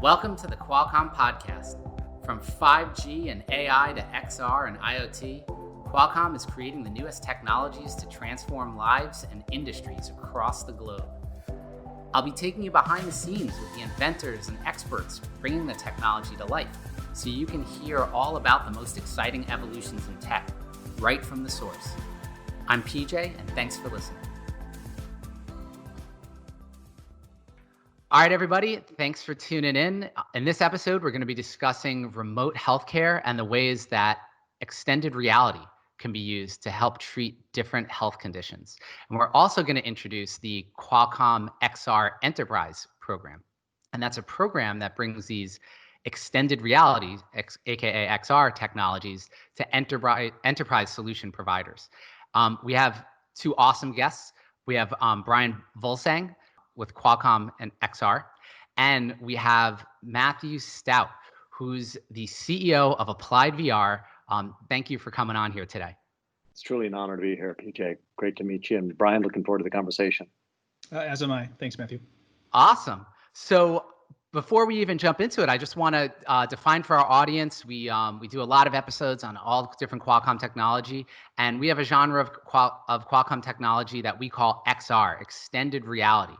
Welcome to the Qualcomm podcast. From 5G and AI to XR and IoT, Qualcomm is creating the newest technologies to transform lives and industries across the globe. I'll be taking you behind the scenes with the inventors and experts bringing the technology to life, so you can hear all about the most exciting evolutions in tech, right from the source. I'm PJ, and thanks for listening. All right, everybody, thanks for tuning in. In this episode, we're going to be discussing remote healthcare and the ways that extended reality can be used to help treat different health conditions. And we're also going to introduce the Qualcomm XR Enterprise program. And that's a program that brings these extended reality, aka XR technologies, to enterprise solution providers. We have two awesome guests. We have Brian Vogelsang with Qualcomm and XR, and we have Matthew Stoudt, who's the CEO of AppliedVR. Thank you for coming on here today. It's truly an honor to be here, PJ. Great to meet you. And Brian, looking forward to the conversation. As am I. Thanks, Matthew. Awesome. So before we even jump into it, I just want to define for our audience, we do a lot of episodes on all different Qualcomm technology, and we have a genre of Qualcomm technology that we call XR, extended reality.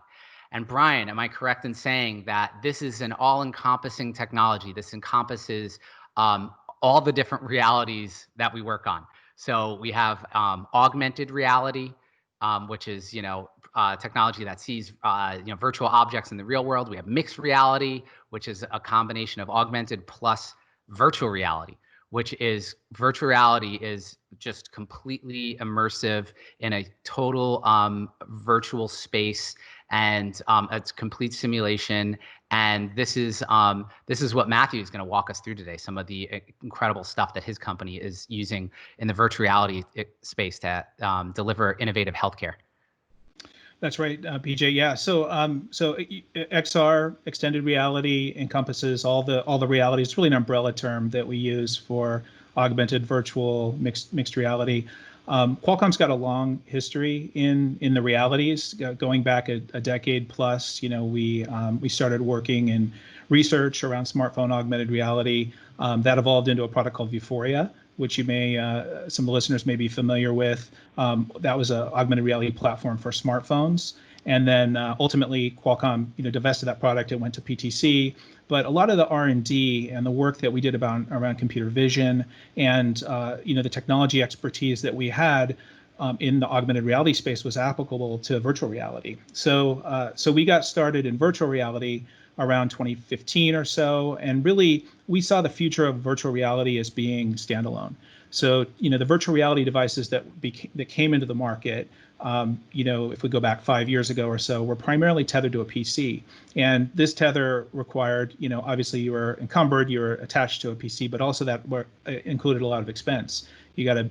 And Brian, am I correct in saying that this is an all-encompassing technology? This encompasses all the different realities that we work on. So we have augmented reality, which is technology that sees virtual objects in the real world. We have mixed reality, which is a combination of augmented plus virtual reality, which is virtual reality is just completely immersive in a total virtual space, and it's complete simulation. And this is what Matthew is going to walk us through today, some of the incredible stuff that his company is using in the virtual reality space to deliver innovative healthcare. That's right, PJ. Yeah. So XR, extended reality, encompasses all the realities. It's really an umbrella term that we use for augmented, virtual, mixed reality. Qualcomm's got a long history in the realities, going back a decade plus. We started working in research around smartphone augmented reality. That evolved into a product called Vuforia, which you may, some of the listeners may be familiar with. That was an augmented reality platform for smartphones. And then ultimately Qualcomm, divested that product. It went to PTC. But a lot of the R&D and the work that we did around computer vision and the technology expertise that we had in the augmented reality space was applicable to virtual reality. So we got started in virtual reality around 2015 or so, and really we saw the future of virtual reality as being standalone. So the virtual reality devices that came into the market, if we go back 5 years ago or so, were primarily tethered to a PC, and this tether required, obviously you were encumbered, you were attached to a PC, but also that included a lot of expense. You got to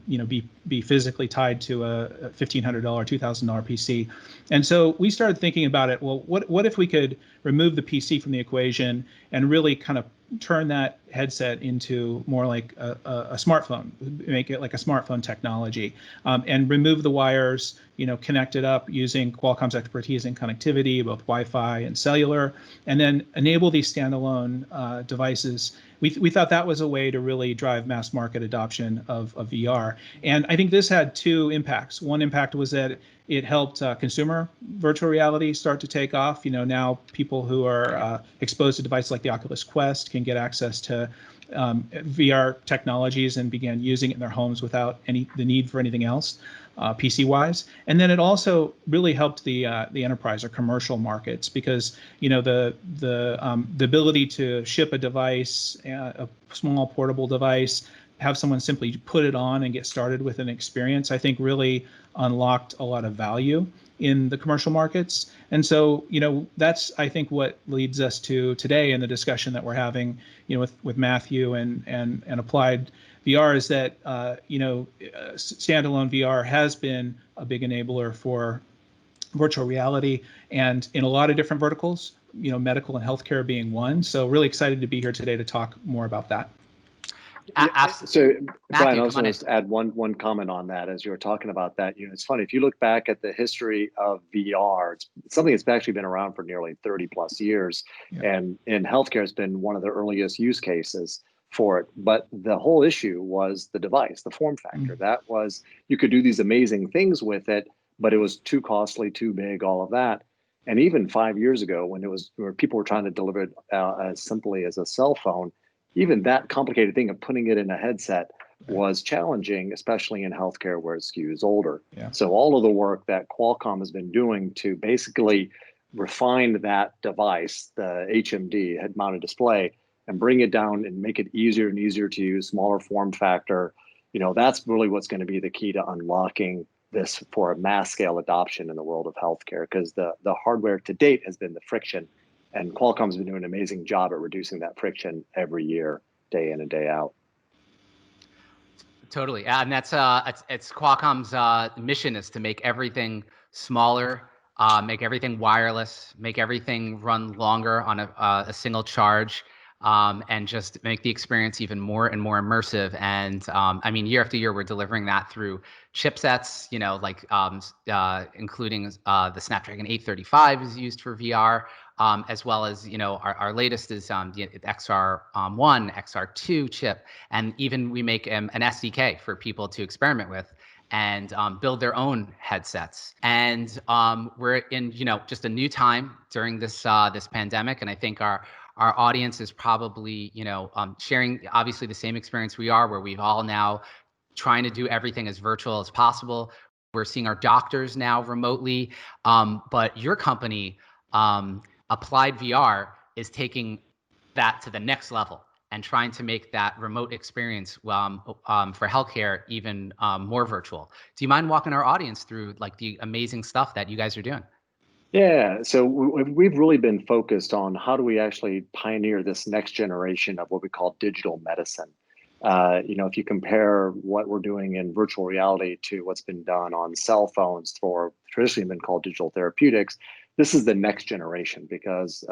be physically tied to a $1,500, $2,000 PC. And so we started thinking about it. Well, what if we could remove the PC from the equation and really kind of turn that headset into more like a smartphone, make it like a smartphone technology, and remove the wires, connect it up using Qualcomm's expertise in connectivity, both Wi-Fi and cellular, and then enable these standalone devices. We thought that was a way to really drive mass market adoption of VR. And I think this had two impacts. One impact was that it helped consumer virtual reality start to take off. Now people who are exposed to devices like the Oculus Quest can get access to VR technologies and began using it in their homes without the need for anything else, PC-wise. And then it also really helped the enterprise or commercial markets, because the ability to ship a device, a small portable device, have someone simply put it on and get started with an experience, I think really unlocked a lot of value in the commercial markets. And so, that's, I think, what leads us to today in the discussion that we're having, with Matthew and Applied VR, is that, standalone VR has been a big enabler for virtual reality, and in a lot of different verticals, medical and healthcare being one. So really excited to be here today to talk more about that. So, Brian, Matthew, I come also on in. want to add one comment on that as you were talking about that. It's funny, if you look back at the history of VR, it's something that's actually been around for nearly 30 plus years. Yeah. And in healthcare, it's been one of the earliest use cases for it. But the whole issue was the device, the form factor. That was, you could do these amazing things with it, but it was too costly, too big, all of that. And even 5 years ago, where people were trying to deliver it as simply as a cell phone, even that complicated thing of putting it in a headset was challenging, especially in healthcare where it skews older. Yeah. So all of the work that Qualcomm has been doing to basically refine that device, the HMD, head mounted display, and bring it down and make it easier and easier to use, smaller form factor, that's really what's going to be the key to unlocking this for a mass scale adoption in the world of healthcare, because the hardware to date has been the friction. And Qualcomm's been doing an amazing job at reducing that friction every year, day in and day out. Totally, and that's it's Qualcomm's mission is to make everything smaller, make everything wireless, make everything run longer on a single charge, and just make the experience even more and more immersive. And I mean, year after year, we're delivering that through chipsets, like including the Snapdragon 835 is used for VR. As well as our latest is the XR1, XR2 chip, and even we make an SDK for people to experiment with and build their own headsets. And we're in just a new time during this pandemic, and I think our audience is probably sharing obviously the same experience we are, where we've all now trying to do everything as virtual as possible. We're seeing our doctors now remotely, but your company, AppliedVR, is taking that to the next level and trying to make that remote experience for healthcare even more virtual. Do you mind walking our audience through like the amazing stuff that you guys are doing? Yeah, so we've really been focused on how do we actually pioneer this next generation of what we call digital medicine. If you compare what we're doing in virtual reality to what's been done on cell phones for traditionally been called digital therapeutics, this is the next generation because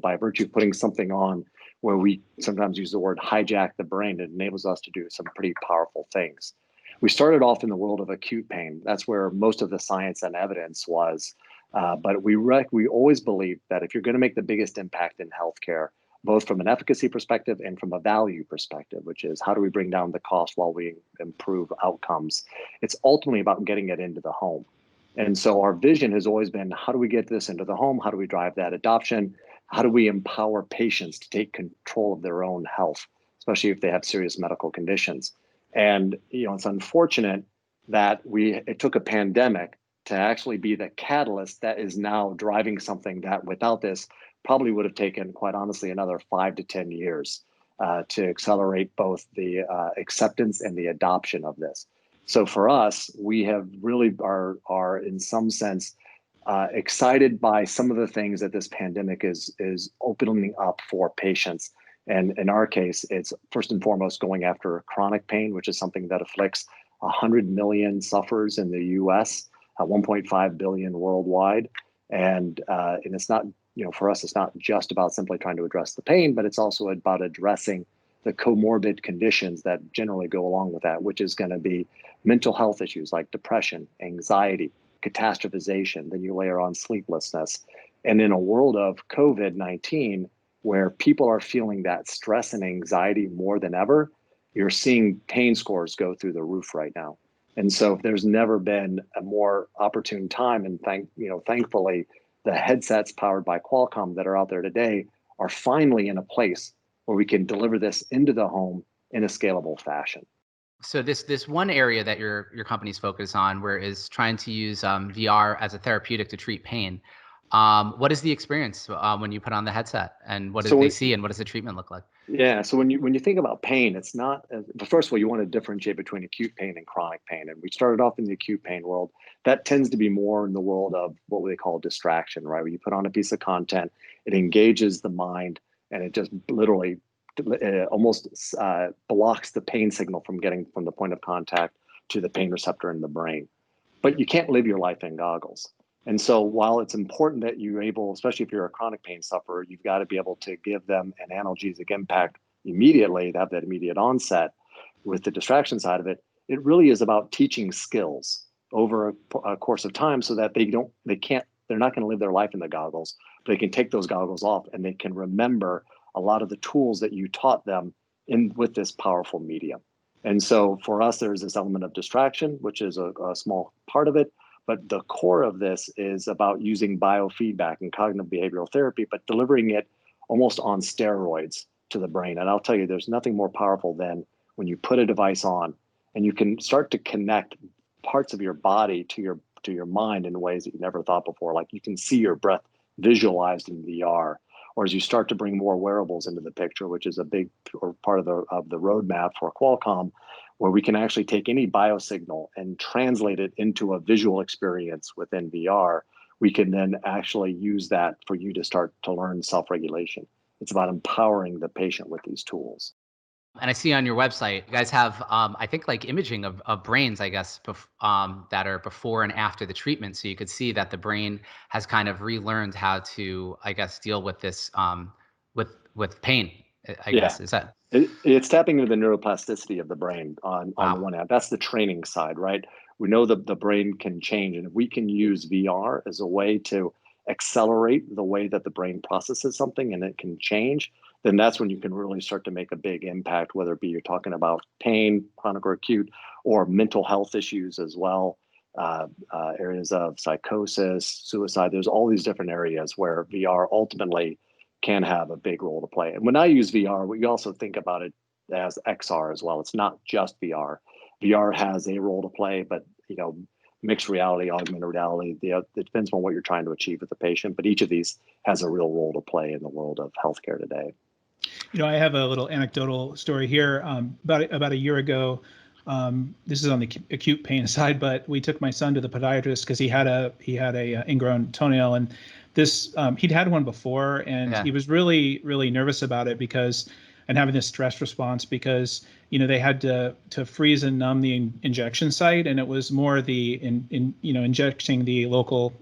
by virtue of putting something on where we sometimes use the word hijack the brain, it enables us to do some pretty powerful things. We started off in the world of acute pain. That's where most of the science and evidence was. But we always believe that if you're going to make the biggest impact in healthcare, both from an efficacy perspective and from a value perspective, which is how do we bring down the cost while we improve outcomes, it's ultimately about getting it into the home. And so our vision has always been, how do we get this into the home? How do we drive that adoption? How do we empower patients to take control of their own health, especially if they have serious medical conditions? And it's unfortunate that it took a pandemic to actually be the catalyst that is now driving something that without this probably would have taken, quite honestly, another 5 to 10 years to accelerate both the acceptance and the adoption of this. So for us, we have really are in some sense excited by some of the things that this pandemic is opening up for patients. And in our case, it's first and foremost going after chronic pain, which is something that afflicts 100 million sufferers in the US, 1.5 billion worldwide. And it's not, for us, it's not just about simply trying to address the pain, but it's also about addressing the comorbid conditions that generally go along with that, which is going to be mental health issues like depression, anxiety, catastrophization. Then you layer on sleeplessness. And in a world of COVID-19, where people are feeling that stress and anxiety more than ever, you're seeing pain scores go through the roof right now. And so there's never been a more opportune time, and thankfully, the headsets powered by Qualcomm that are out there today are finally in a place where we can deliver this into the home in a scalable fashion. So this one area that your company's focused on, where is trying to use VR as a therapeutic to treat pain. What is the experience when you put on the headset, and what do they see, and what does the treatment look like? Yeah, so when you think about pain, it's not. First of all, you want to differentiate between acute pain and chronic pain, and we started off in the acute pain world. That tends to be more in the world of what they call distraction, right? Where you put on a piece of content, it engages the mind, and it just literally almost blocks the pain signal from getting from the point of contact to the pain receptor in the brain. But you can't live your life in goggles. And so while it's important that you're able, especially if you're a chronic pain sufferer, you've got to be able to give them an analgesic impact immediately, to have that immediate onset. with the distraction side of it, it really is about teaching skills over a course of time so that they're not going to live their life in the goggles, but they can take those goggles off and they can remember a lot of the tools that you taught them with this powerful medium. And so for us, there's this element of distraction, which is a small part of it. But the core of this is about using biofeedback and cognitive behavioral therapy, but delivering it almost on steroids to the brain. And I'll tell you, there's nothing more powerful than when you put a device on and you can start to connect parts of your body to your mind in ways that you never thought before. Like you can see your breath visualized in VR, or as you start to bring more wearables into the picture, which is a big part of the roadmap for Qualcomm, where we can actually take any biosignal and translate it into a visual experience within VR. We can then actually use that for you to start to learn self-regulation. It's about empowering the patient with these tools. And I see on your website, you guys have, I think, like imaging of brains, I guess, that are before and after the treatment. So you could see that the brain has kind of relearned how to, I guess, deal with this, with pain, I guess. Is that? It's tapping into the neuroplasticity of the brain on the one hand. That's the training side, right? We know that the brain can change. And if we can use VR as a way to accelerate the way that the brain processes something and it can change, then that's when you can really start to make a big impact, whether it be you're talking about pain, chronic or acute, or mental health issues as well, areas of psychosis, suicide. There's all these different areas where VR ultimately can have a big role to play. And when I use VR, we also think about it as XR as well. It's not just VR. VR has a role to play, but mixed reality, augmented reality, it depends on what you're trying to achieve with the patient, but each of these has a real role to play in the world of healthcare today. I have a little anecdotal story here. About a year ago, this is on the acute pain side, but we took my son to the podiatrist because he had a ingrown toenail, and this he'd had one before, and he was really, really nervous about it and having this stress response because they had to freeze and numb the injection site, and it was more the injecting the local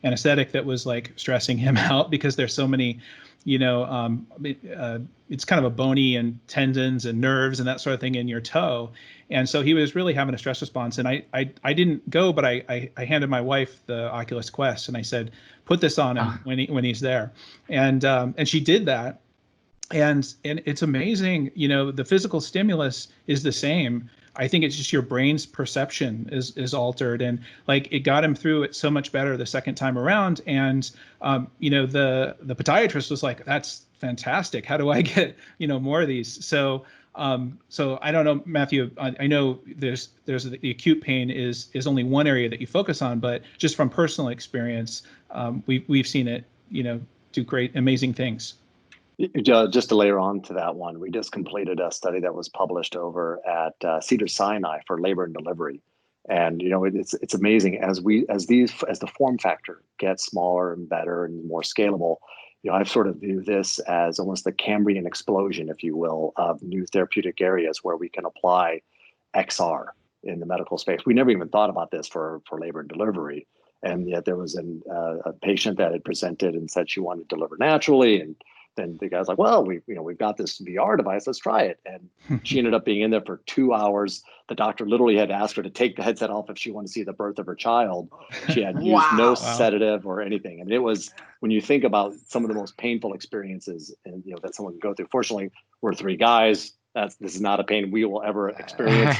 anesthetic that was like stressing him out because there's so many it's kind of a bony and tendons and nerves and that sort of thing in your toe. And so he was really having a stress response. And I didn't go, but I handed my wife the Oculus Quest and I said, put this on him when he's there. And she did that. And it's amazing, the physical stimulus is the same. I think it's just your brain's perception is altered, and like it got him through it so much better the second time around. And the podiatrist was like, "That's fantastic. How do I get more of these?" So I don't know, Matthew. I know there's the acute pain is only one area that you focus on, but just from personal experience, we've seen it do great, amazing things. Just to layer on to that one, we just completed a study that was published over at Cedars-Sinai for labor and delivery, and it's amazing as the form factor gets smaller and better and more scalable. I've sort of viewed this as almost the Cambrian explosion, if you will, of new therapeutic areas where we can apply XR in the medical space. We never even thought about this for labor and delivery, and yet there was a patient that had presented and said she wanted to deliver naturally, and then the guy's like, well, we've got this VR device, let's try it. And she ended up being in there for 2 hours. The doctor literally had asked her to take the headset off if she wanted to see the birth of her child. She had used no sedative or anything. And it was, when you think about some of the most painful experiences and that someone can go through. Fortunately, we're 3 guys. This is not a pain we will ever experience.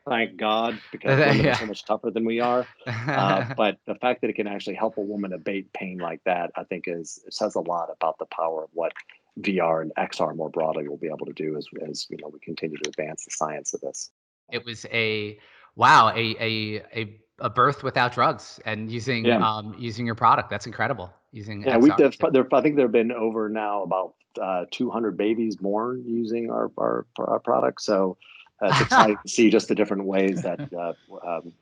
Thank God, because women are so much tougher than we are. But the fact that it can actually help a woman abate pain like that, I think it says a lot about the power of what VR and XR more broadly will be able to do as we continue to advance the science of this. It was a birth without drugs and using your product. That's incredible. Using XR. I think there have been over now about 200 babies born using our product. So it's exciting to see just the different ways that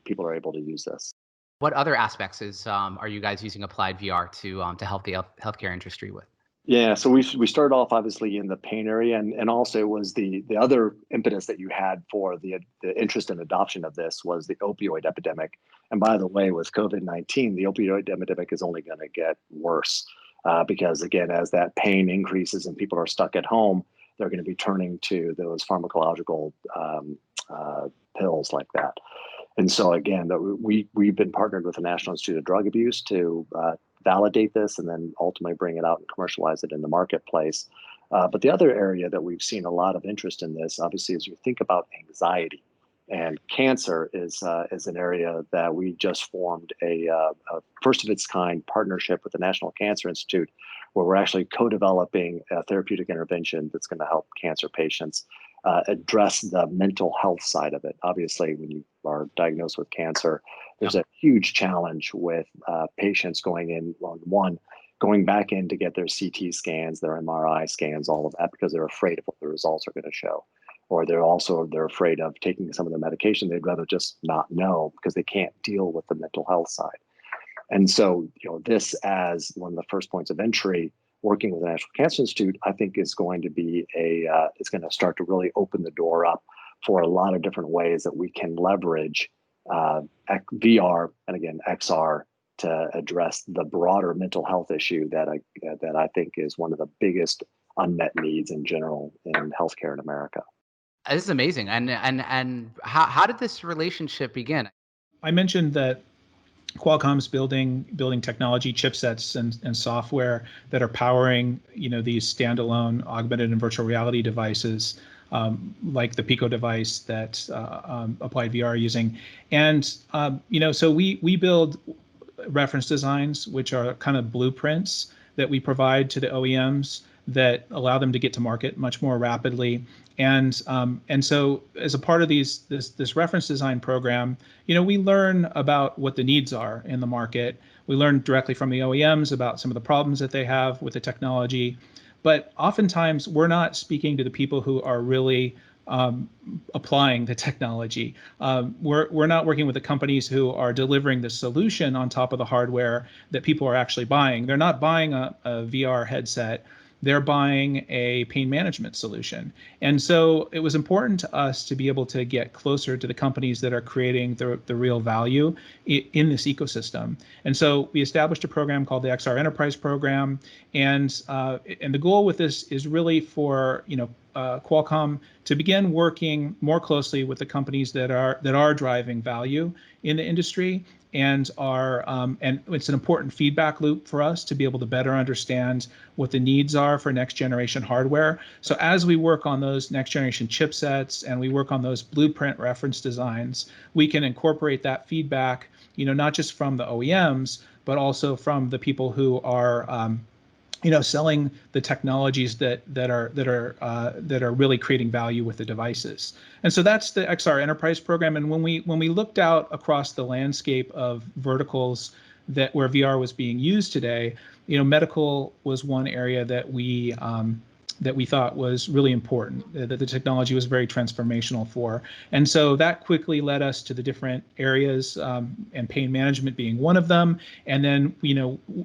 people are able to use this. What other aspects are you guys using AppliedVR to help the healthcare industry with? Yeah, so we started off obviously in the pain area, and also was the other impetus that you had for the interest and adoption of this was the opioid epidemic. And by the way, with COVID-19, the opioid epidemic is only going to get worse because again, as that pain increases and people are stuck at home, they're going to be turning to those pharmacological pills like that. And so again, we've been partnered with the National Institute of Drug Abuse to validate this and then ultimately bring it out and commercialize it in the marketplace. But the other area that we've seen a lot of interest in this, obviously, is you think about anxiety. And cancer is an area that we just formed a first of its kind partnership with the National Cancer Institute, where we're actually co-developing a therapeutic intervention that's going to help cancer patients address the mental health side of it. Obviously, when you are diagnosed with cancer, there's a huge challenge with patients going back in to get their CT scans, their MRI scans, all of that, because they're afraid of what the results are going to show. Or they're afraid of taking some of the medication. They'd rather just not know because they can't deal with the mental health side. And so, this as one of the first points of entry, working with the National Cancer Institute, I think is going to be it's going to start to really open the door up for a lot of different ways that we can leverage VR and again XR to address the broader mental health issue that I think is one of the biggest unmet needs in general in healthcare in America. This is amazing. And how did this relationship begin? I mentioned that Qualcomm's building technology chipsets and software that are powering these standalone augmented and virtual reality devices, like the Pico device that AppliedVR are using. And so we build reference designs, which are kind of blueprints that we provide to the OEMs that allow them to get to market much more rapidly. And so as a part of this reference design program, we learn about what the needs are in the market. We learn directly from the OEMs about some of the problems that they have with the technology. But oftentimes we're not speaking to the people who are really applying the technology. We're not working with the companies who are delivering the solution on top of the hardware that people are actually buying. They're not buying a VR headset. They're buying a pain management solution. And so it was important to us to be able to get closer to the companies that are creating the real value in this ecosystem. And so we established a program called the XR Enterprise Program. And the goal with this is really for Qualcomm to begin working more closely with the companies that are driving value in the industry and it's an important feedback loop for us to be able to better understand what the needs are for next generation hardware. So as we work on those next generation chipsets and we work on those blueprint reference designs, we can incorporate that feedback, not just from the OEMs, but also from the people who are selling the technologies that are really creating value with the devices. And so that's the XR Enterprise Program. And when we looked out across the landscape of verticals where VR was being used today, medical was one area that we thought was really important, that the technology was very transformational for. And so that quickly led us to the different areas, and pain management being one of them. And then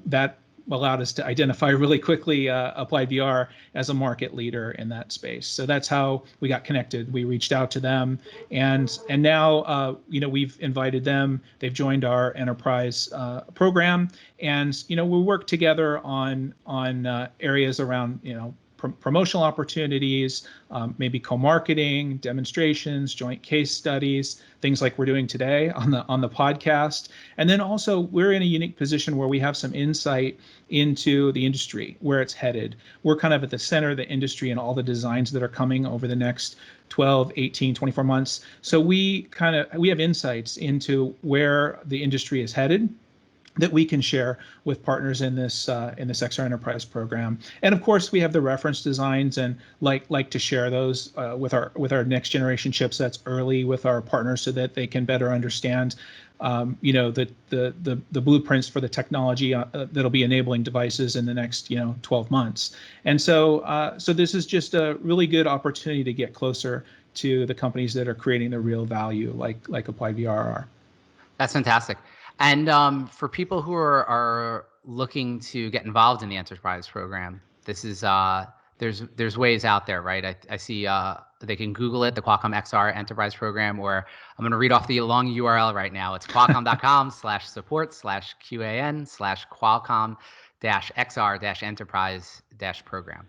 that allowed us to identify really quickly AppliedVR as a market leader in that space. So that's how we got connected. We reached out to them, and now we've invited them. They've joined our enterprise program, and we work together on areas around promotional opportunities, maybe co-marketing, demonstrations, joint case studies, things like we're doing today on the podcast. And then also we're in a unique position where we have some insight into the industry, where it's headed. We're kind of at the center of the industry and all the designs that are coming over the next 12, 18, 24 months. So we have insights into where the industry is headed that we can share with partners in this XR Enterprise Program. And of course, we have the reference designs and like to share those with our next generation chipsets early with our partners so that they can better understand the blueprints for the technology that'll be enabling devices in the next 12 months. And so this is just a really good opportunity to get closer to the companies that are creating the real value, like AppliedVR are. That's fantastic. And for people who are looking to get involved in the enterprise program, this is there's ways out there, right? I see they can Google it, the Qualcomm XR Enterprise Program, or I'm going to read off the long URL right now. It's qualcomm.com/support/QAN/Qualcomm-XR-Enterprise-Program.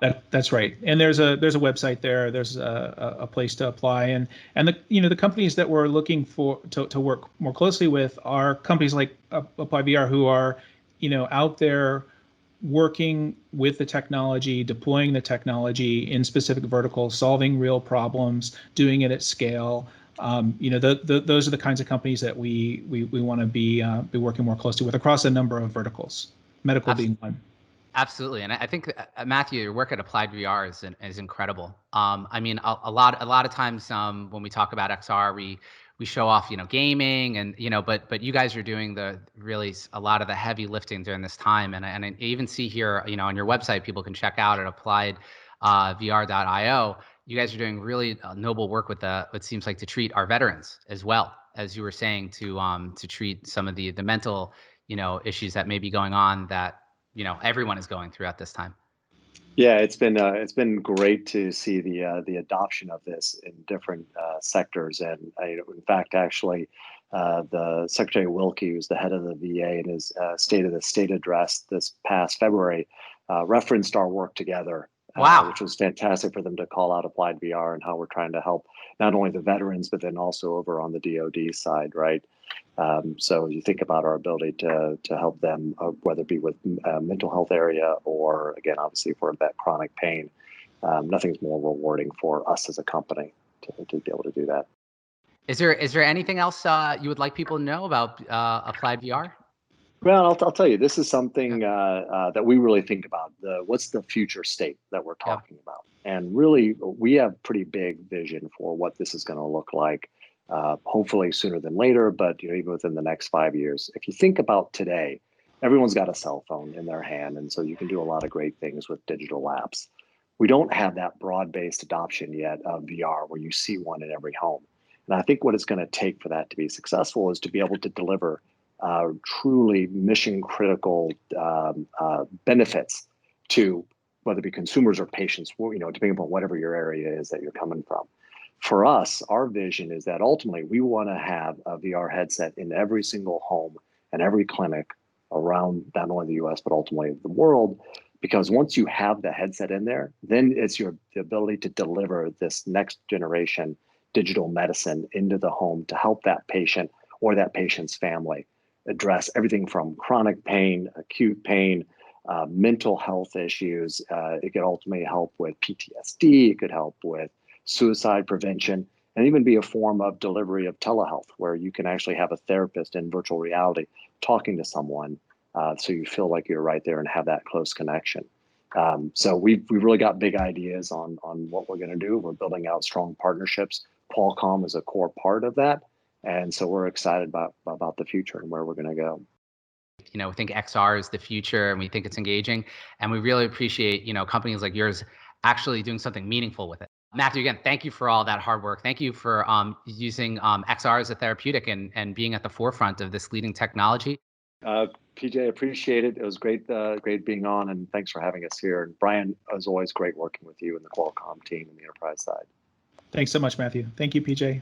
That's right. And there's a website there. There's a place to apply, and the companies that we're looking for to work more closely with are companies like AppliedVR, who are out there working with the technology, deploying the technology in specific verticals, solving real problems, doing it at scale. Those are the kinds of companies that we want to be working more closely with across a number of verticals, medical being one. Absolutely, and I think Matthew, your work at AppliedVR is incredible. I mean, a lot of times when we talk about XR, we show off gaming and but you guys are doing a lot of the heavy lifting during this time, and I even see here on your website, people can check out at AppliedVR.io. You guys are doing really noble work with what seems like to treat our veterans as well, as you were saying, to treat some of the mental issues that may be going on that everyone is going through at this time. Yeah, it's been great to see the adoption of this in different sectors, and in fact, actually, the Secretary Wilkie, who's the head of the VA, in his State of the State address this past February, referenced our work together. Wow. Which was fantastic for them to call out AppliedVR and how we're trying to help not only the veterans, but then also over on the DoD side, right? So you think about our ability to help them, whether it be with mental health area or, again, obviously for that chronic pain, nothing's more rewarding for us as a company to be able to do that. Is there anything else you would like people to know about AppliedVR? Well, I'll tell you, this is something that we really think about. What's the future state that we're talking about? And really, we have pretty big vision for what this is going to look like, hopefully sooner than later, but even within the next 5 years. If you think about today, everyone's got a cell phone in their hand, and so you can do a lot of great things with digital apps. We don't have that broad-based adoption yet of VR where you see one in every home. And I think what it's going to take for that to be successful is to be able to deliver truly mission critical benefits to whether it be consumers or patients, depending upon whatever your area is that you're coming from. For us, our vision is that ultimately we want to have a VR headset in every single home and every clinic around not only the US, but ultimately the world. Because once you have the headset in there, then it's the ability to deliver this next generation digital medicine into the home to help that patient or that patient's family address everything from chronic pain, acute pain, mental health issues. It could ultimately help with PTSD. It could help with suicide prevention, and even be a form of delivery of telehealth, where you can actually have a therapist in virtual reality talking to someone, so you feel like you're right there and have that close connection. So we've really got big ideas on what we're going to do. We're building out strong partnerships. Qualcomm is a core part of that. And so we're excited about the future and where we're going to go. We think XR is the future, and we think it's engaging, and we really appreciate companies like yours actually doing something meaningful with it. Matthew, again, thank you for all that hard work. Thank you for using XR as a therapeutic and being at the forefront of this leading technology. PJ, appreciate it. It was great being on, and thanks for having us here. And Brian, as always, great working with you and the Qualcomm team and the enterprise side. Thanks so much, Matthew. Thank you, PJ.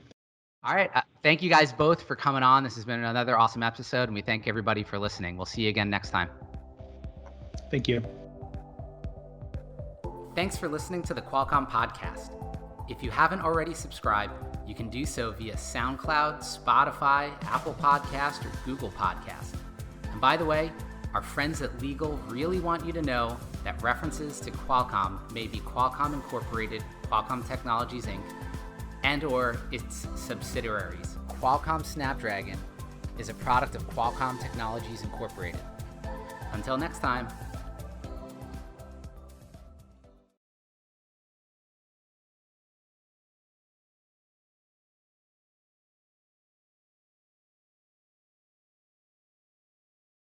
All right. Thank you guys both for coming on. This has been another awesome episode, and we thank everybody for listening. We'll see you again next time. Thank you. Thanks for listening to the Qualcomm podcast. If you haven't already subscribed, you can do so via SoundCloud, Spotify, Apple Podcast, or Google Podcast. And by the way, our friends at Legal really want you to know that references to Qualcomm may be Qualcomm Incorporated, Qualcomm Technologies Inc., and or its subsidiaries. Qualcomm Snapdragon is a product of Qualcomm Technologies Incorporated. Until next time.